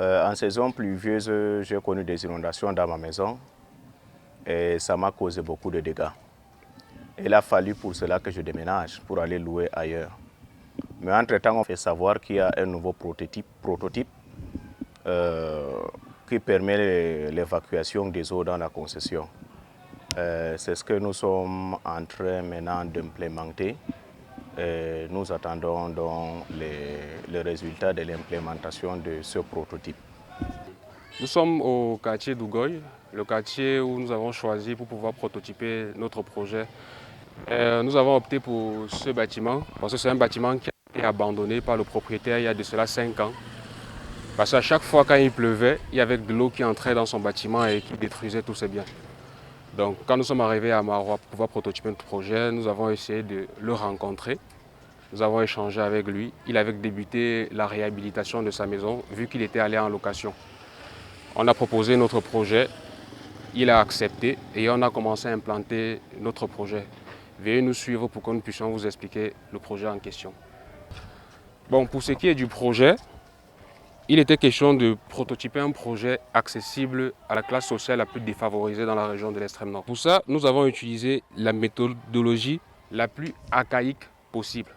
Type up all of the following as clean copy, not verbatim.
En saison pluvieuse, j'ai connu des inondations dans ma maison et ça m'a causé beaucoup de dégâts. Il a fallu pour cela que je déménage pour aller louer ailleurs. Mais entre-temps, on fait savoir qu'il y a un nouveau prototype qui permet l'évacuation des eaux dans la concession. C'est ce que nous sommes en train maintenant d'implémenter. Nous attendons donc les résultats de l'implémentation de ce prototype. Nous sommes au quartier d'Ougoy, le quartier où nous avons choisi pour pouvoir prototyper notre projet. Nous avons opté pour ce bâtiment parce que c'est un bâtiment qui a été abandonné par le propriétaire il y a de cela 5 ans. Parce qu'à chaque fois quand il pleuvait, il y avait de l'eau qui entrait dans son bâtiment et qui détruisait tous ses biens. Donc quand nous sommes arrivés à Maroua pour pouvoir prototyper notre projet, nous avons essayé de le rencontrer. Nous avons échangé avec lui. Il avait débuté la réhabilitation de sa maison vu qu'il était allé en location. On a proposé notre projet, il a accepté et on a commencé à implanter notre projet. Veuillez nous suivre pour que nous puissions vous expliquer le projet en question. Bon, pour ce qui est du projet, il était question de prototyper un projet accessible à la classe sociale la plus défavorisée dans la région de l'extrême nord. Pour ça, nous avons utilisé la méthodologie la plus archaïque possible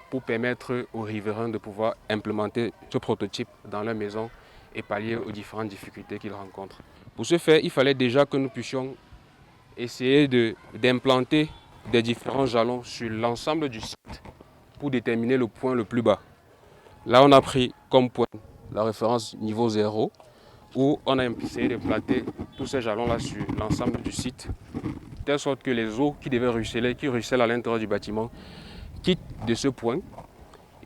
pour permettre aux riverains de pouvoir implémenter ce prototype dans leur maison et pallier aux différentes difficultés qu'ils rencontrent. Pour ce faire, il fallait déjà que nous puissions essayer d'implanter des différents jalons sur l'ensemble du site pour déterminer le point le plus bas. Là, on a pris comme point la référence niveau 0 où on a essayé d'implanter tous ces jalons-là sur l'ensemble du site, de telle sorte que les eaux qui devaient ruisseler, qui ruissellent à l'intérieur du bâtiment, quittent de ce point,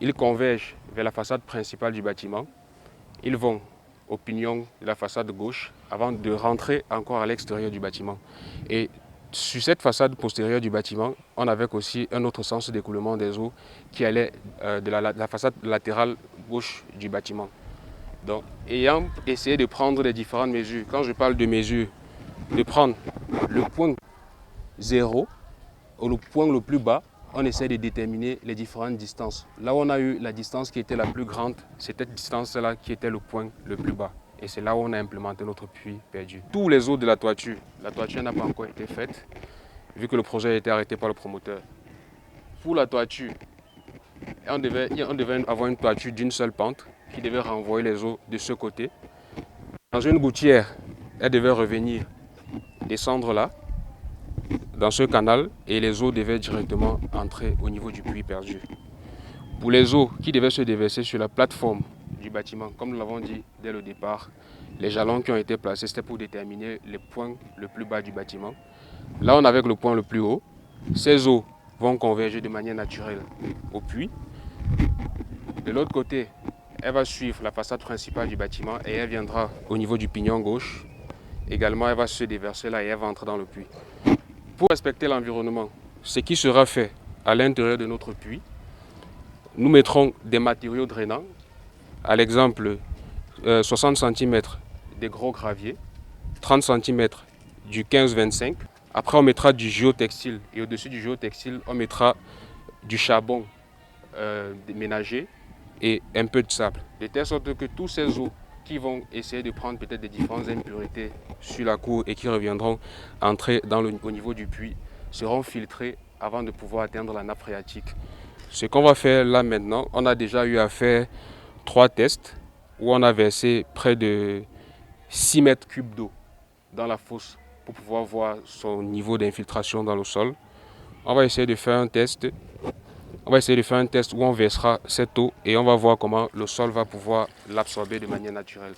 ils convergent vers la façade principale du bâtiment, ils vont au pignon de la façade gauche avant de rentrer encore à l'extérieur du bâtiment. Et sur cette façade postérieure du bâtiment, on avait aussi un autre sens d'écoulement des eaux qui allait de la façade latérale gauche du bâtiment. Donc, ayant essayé de prendre les différentes mesures, quand je parle de mesures, de prendre le point 0 ou le point le plus bas, on essaie de déterminer les différentes distances. Là où on a eu la distance qui était la plus grande, c'est cette distance-là qui était le point le plus bas. Et c'est là où on a implémenté notre puits perdu. Tous les eaux de la toiture n'a pas encore été faite, vu que le projet a été arrêté par le promoteur. Pour la toiture, on devait avoir une toiture d'une seule pente qui devait renvoyer les eaux de ce côté. Dans une gouttière, elle devait revenir, descendre là, dans ce canal, et les eaux devaient directement entrer au niveau du puits perdu. Pour les eaux qui devaient se déverser sur la plateforme du bâtiment, comme nous l'avons dit dès le départ, les jalons qui ont été placés, c'était pour déterminer le point le plus bas du bâtiment. Là, on avait le point le plus haut. Ces eaux vont converger de manière naturelle au puits. De l'autre côté, elle va suivre la façade principale du bâtiment et elle viendra au niveau du pignon gauche. Également, elle va se déverser là et elle va entrer dans le puits. Pour respecter l'environnement, ce qui sera fait à l'intérieur de notre puits, nous mettrons des matériaux drainants, à l'exemple 60 cm des gros graviers, 30 cm du 15-25. Après, on mettra du géotextile et au-dessus du géotextile, on mettra du charbon ménager et un peu de sable. De telle sorte que tous ces eaux qui vont essayer de prendre peut-être des différentes impuretés sur la cour et qui reviendront entrer au niveau du puits seront filtrées avant de pouvoir atteindre la nappe phréatique. Ce qu'on va faire là maintenant, on a déjà eu à faire 3 tests où on a versé près de 6 mètres cubes d'eau dans la fosse pour pouvoir voir son niveau d'infiltration dans le sol. On va essayer de faire un test. Où on versera cette eau et on va voir comment le sol va pouvoir l'absorber de manière naturelle.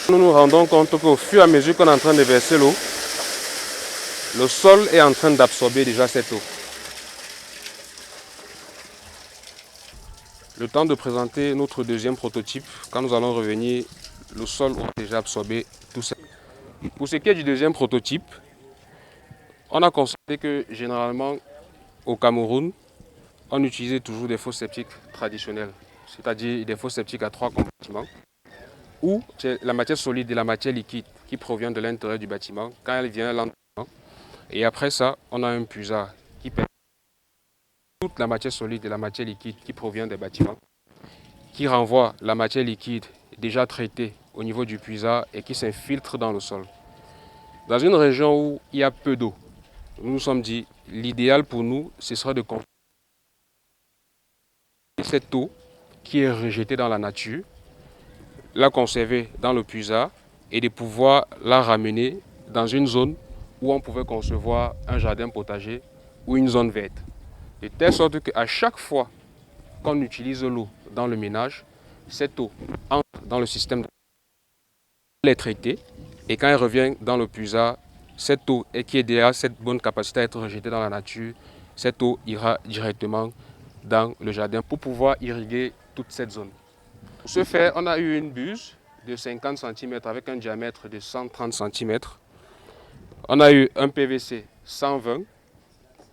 Nous nous rendons compte qu'au fur et à mesure qu'on est en train de verser l'eau, le sol est en train d'absorber déjà cette eau. Le temps de présenter notre deuxième prototype, quand nous allons revenir, le sol aura déjà absorbé tout ça. Pour ce qui est du deuxième prototype, on a constaté que généralement au Cameroun, on utilisait toujours des fosses septiques traditionnelles, c'est-à-dire des fosses septiques à 3 compartiments, où c'est la matière solide et la matière liquide qui provient de l'intérieur du bâtiment quand elle vient lentement. Et après ça, on a un puisard qui permet toute la matière solide et la matière liquide qui provient des bâtiments, qui renvoie la matière liquide déjà traitée au niveau du puisard et qui s'infiltre dans le sol. Dans une région où il y a peu d'eau, nous nous sommes dit, l'idéal pour nous, ce sera de conserver cette eau qui est rejetée dans la nature, la conserver dans le puisard et de pouvoir la ramener dans une zone où on pouvait concevoir un jardin potager ou une zone verte. De telle sorte qu'à chaque fois qu'on utilise l'eau dans le ménage, cette eau entre dans le système, elle est traitée et quand elle revient dans le puisard, cette eau qui est déjà cette bonne capacité à être rejetée dans la nature, cette eau ira directement dans le jardin pour pouvoir irriguer toute cette zone. Pour ce faire, on a eu une buse de 50 cm avec un diamètre de 130 cm. On a eu un PVC 120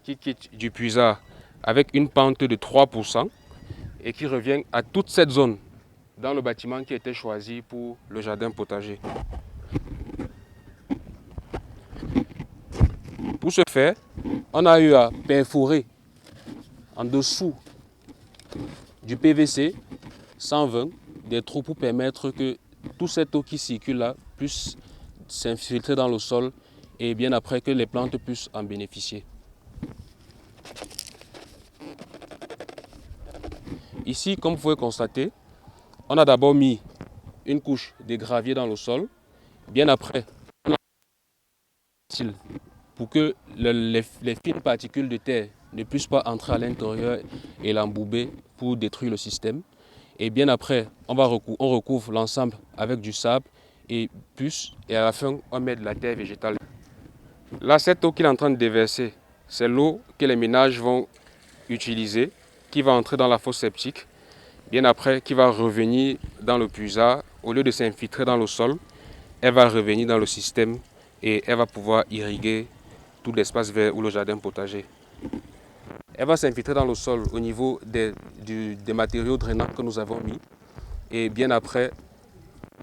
qui quitte du puisard avec une pente de 3% et qui revient à toute cette zone dans le bâtiment qui était choisi pour le jardin potager. Pour ce faire, on a eu à perforer en dessous du PVC 120 des trous pour permettre que toute cette eau qui circule là puisse s'infiltrer dans le sol et bien après que les plantes puissent en bénéficier. Ici, comme vous pouvez constater, on a d'abord mis une couche de gravier dans le sol. Bien après, on a pour que les fines particules de terre ne puissent pas entrer à l'intérieur et l'embouber pour détruire le système. Et bien après, on recouvre l'ensemble avec du sable et à la fin, on met de la terre végétale. Là, cette eau qu'il est en train de déverser, c'est l'eau que les ménages vont utiliser, qui va entrer dans la fosse septique. Bien après, qui va revenir dans le puisard. Au lieu de s'infiltrer dans le sol, elle va revenir dans le système et elle va pouvoir irriguer tout l'espace vert ou le jardin potager. Elle va s'infiltrer dans le sol au niveau des matériaux drainants que nous avons mis. Et bien après,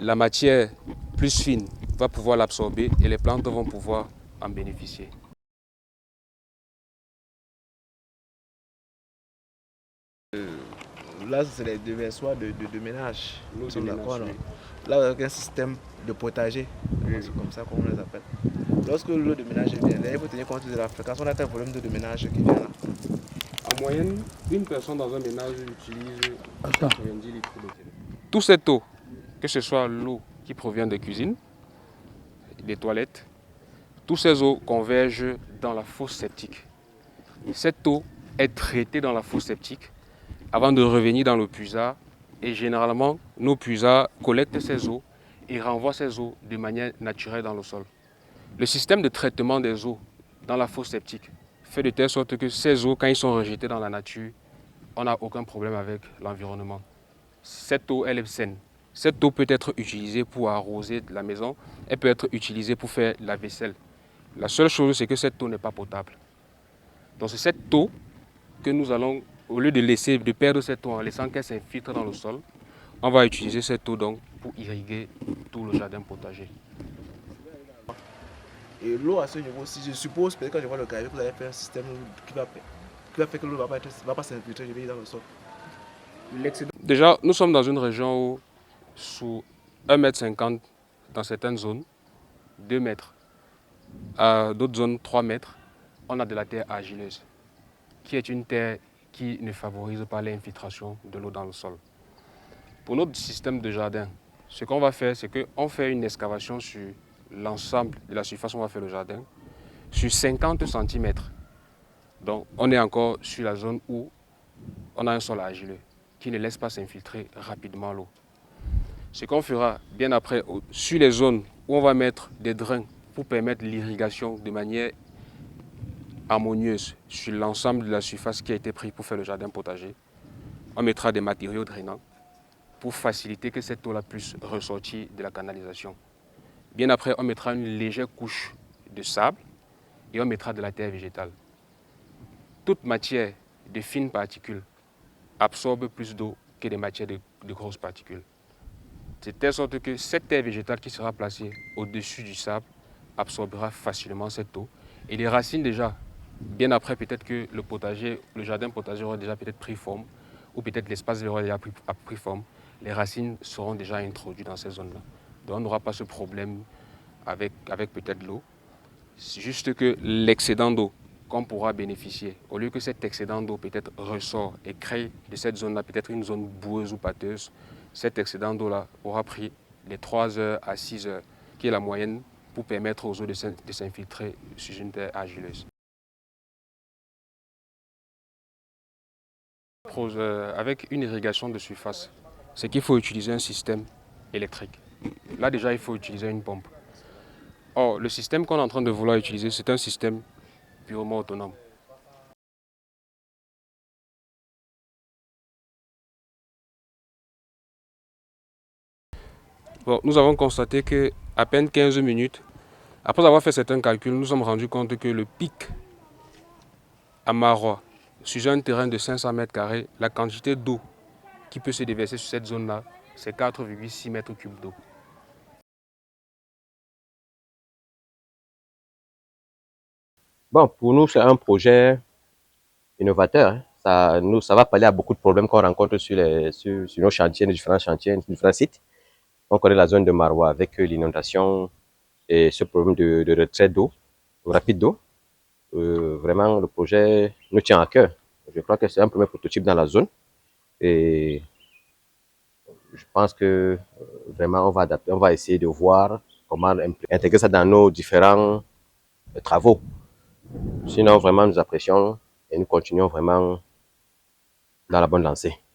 la matière plus fine va pouvoir l'absorber et les plantes vont pouvoir en bénéficier. Là, c'est les déversoirs de ménage. L'eau de D'accord, ménage, non? Là, avec un système de potager, c'est comme ça qu'on les appelle. Lorsque l'eau de ménage vient, il faut tenir compte de la fréquence. On a quel volume d'eau de ménage qui vient là? En moyenne, une personne dans un ménage utilise 90 litres d'eau. Toute cette eau, que ce soit l'eau qui provient des cuisines, des toilettes, toutes ces eaux convergent dans la fosse septique. Cette eau est traitée dans la fosse septique avant de revenir dans le puisard. Et généralement, nos puisards collectent ces eaux et renvoient ces eaux de manière naturelle dans le sol. Le système de traitement des eaux dans la fosse septique fait de telle sorte que ces eaux, quand ils sont rejetés dans la nature, on n'a aucun problème avec l'environnement. Cette eau, elle est saine. Cette eau peut être utilisée pour arroser la maison, elle peut être utilisée pour faire la vaisselle. La seule chose, c'est que cette eau n'est pas potable. Donc c'est cette eau que nous allons, au lieu de perdre cette eau en laissant qu'elle s'infiltre dans le sol, on va utiliser cette eau donc pour irriguer tout le jardin potager. Et l'eau à ce niveau-ci, je suppose, peut-être quand je vois le gravier, vous allez faire un système qui va faire que l'eau ne va pas s'infiltrer dans le sol. Déjà, nous sommes dans une région où, sous 1,50 m dans certaines zones, 2 mètres, à d'autres zones 3 mètres, on a de la terre argileuse, qui est une terre qui ne favorise pas l'infiltration de l'eau dans le sol. Pour notre système de jardin, ce qu'on va faire, c'est qu'on fait une excavation sur l'ensemble de la surface où on va faire le jardin, sur 50 cm. Donc on est encore sur la zone où on a un sol argileux qui ne laisse pas s'infiltrer rapidement l'eau. Ce qu'on fera bien après, sur les zones où on va mettre des drains pour permettre l'irrigation de manière harmonieuse sur l'ensemble de la surface qui a été prise pour faire le jardin potager, on mettra des matériaux drainants pour faciliter que cette eau-là puisse ressortir de la canalisation. Bien après, on mettra une légère couche de sable et on mettra de la terre végétale. Toute matière de fines particules absorbe plus d'eau que des matières de grosses particules. De telle sorte que cette terre végétale qui sera placée au-dessus du sable absorbera facilement cette eau. Et les racines déjà bien après, peut-être que le potager, le jardin potager aura déjà peut-être pris forme, ou peut-être l'espace aura déjà pris forme. Les racines seront déjà introduites dans ces zones-là. Donc on n'aura pas ce problème avec peut-être l'eau. C'est juste que l'excédent d'eau qu'on pourra bénéficier, au lieu que cet excédent d'eau peut-être ressort et crée de cette zone-là peut-être une zone boueuse ou pâteuse, cet excédent d'eau-là aura pris les 3 heures à 6 heures, qui est la moyenne pour permettre aux eaux de s'infiltrer sur une terre argileuse. Avec une irrigation de surface, c'est qu'il faut utiliser un système électrique. Là déjà, il faut utiliser une pompe. Or, le système qu'on est en train de vouloir utiliser, c'est un système purement autonome. Bon, nous avons constaté qu'à peine 15 minutes, après avoir fait certains calculs, nous nous sommes rendus compte que le pic à Marois, sur un terrain de 500 mètres carrés, la quantité d'eau qui peut se déverser sur cette zone-là, c'est 4,6 mètres cubes d'eau. Bon, pour nous, c'est un projet innovateur, hein. Ça va pallier à beaucoup de problèmes qu'on rencontre sur nos chantiers, nos différents chantiers, différents sites. On connaît la zone de Marois avec l'inondation et ce problème de retrait d'eau, rapide d'eau. Vraiment, le projet nous tient à cœur. Je crois que c'est un premier prototype dans la zone et je pense que vraiment on va adapter, on va essayer de voir comment intégrer ça dans nos différents travaux. Sinon, vraiment, nous apprécions et nous continuons vraiment dans la bonne lancée.